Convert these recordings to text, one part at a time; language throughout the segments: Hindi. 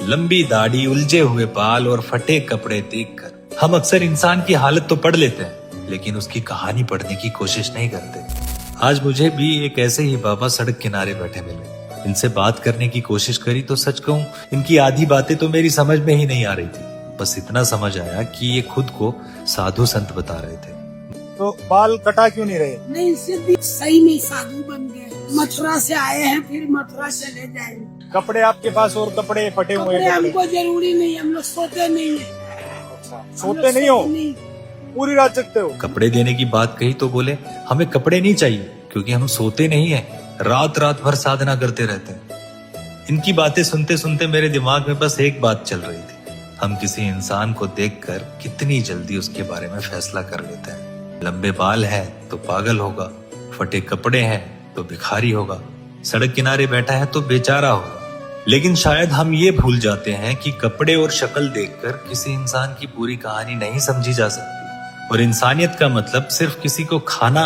लंबी दाढ़ी, उलझे हुए बाल और फटे कपड़े देखकर हम अक्सर इंसान की हालत तो पढ़ लेते हैं, लेकिन उसकी कहानी पढ़ने की कोशिश नहीं करते। आज मुझे भी एक ऐसे ही बाबा सड़क किनारे बैठे मिले। इनसे बात करने की कोशिश करी तो सच कहूं, इनकी आधी बातें तो मेरी समझ में ही नहीं आ रही थी। बस इतना समझ आया कि ये खुद को साधु संत बता रहे थे। तो बाल कटा क्यों नहीं रहे? नहीं, सिर्फ सही में साधु बन गए। मथुरा से आए हैं, फिर मथुरा चले जाएंगे। कपड़े आपके पास और कपड़े फटे हुए कपड़े हैं? हमको जरूरी नहीं, हम लोग सोते नहीं है। सोते नहीं हो? पूरी रात जगते हो? कपड़े देने की बात कही तो बोले हमें कपड़े नहीं चाहिए, क्योंकि हम सोते नहीं है, रात रात भर साधना करते रहते हैं। इनकी बातें सुनते सुनते मेरे दिमाग में बस एक बात चल रही थी, हम किसी इंसान को देखकर कितनी जल्दी उसके बारे में फैसला कर लेते हैं। लंबे बाल है तो पागल होगा, फटे कपड़े हैं तो भिखारी होगा, सड़क किनारे बैठा है तो बेचारा होगा। लेकिन शायद हम ये भूल जाते हैं कि कपड़े और शक्ल देखकर किसी इंसान की पूरी कहानी नहीं समझी जा सकती। और इंसानियत का मतलब सिर्फ किसी को खाना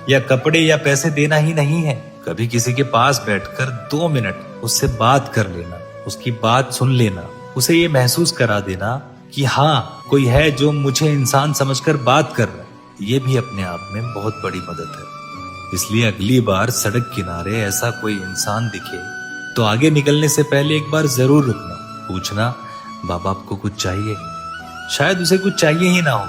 या कपड़े या पैसे देना ही नहीं है। कभी किसी के पास बैठकर 2 मिनट उससे बात कर लेना, उसकी बात सुन लेना, उसे ये महसूस करा देना कि हाँ, कोई है जो मुझे इंसान समझकर बात कर रहा है, ये भी अपने आप में बहुत बड़ी मदद है। इसलिए अगली बार सड़क किनारे ऐसा कोई इंसान दिखे तो आगे निकलने से पहले एक बार जरूर रुकना, पूछना, बाबा आपको कुछ चाहिए? शायद उसे कुछ चाहिए ही ना हो,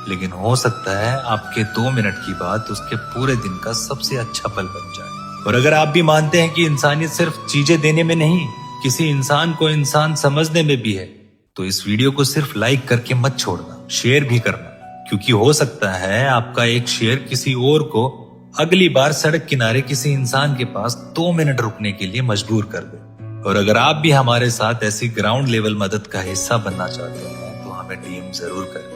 लेकिन हो सकता है आपके 2 मिनट की बात उसके पूरे दिन का सबसे अच्छा पल बन जाए। और अगर आप भी मानते हैं कि इंसानियत सिर्फ चीजें देने में नहीं, किसी इंसान को इंसान समझने में भी है, तो इस वीडियो को सिर्फ लाइक करके मत छोड़ना, शेयर भी करना, क्योंकि हो सकता है आपका एक शेयर किसी और को अगली बार सड़क किनारे किसी इंसान के पास 2 मिनट रुकने के लिए मजबूर कर दे। और अगर आप भी हमारे साथ ऐसी ग्राउंड लेवल मदद का हिस्सा बनना चाहते हैं तो हमें डीएम जरूर करें।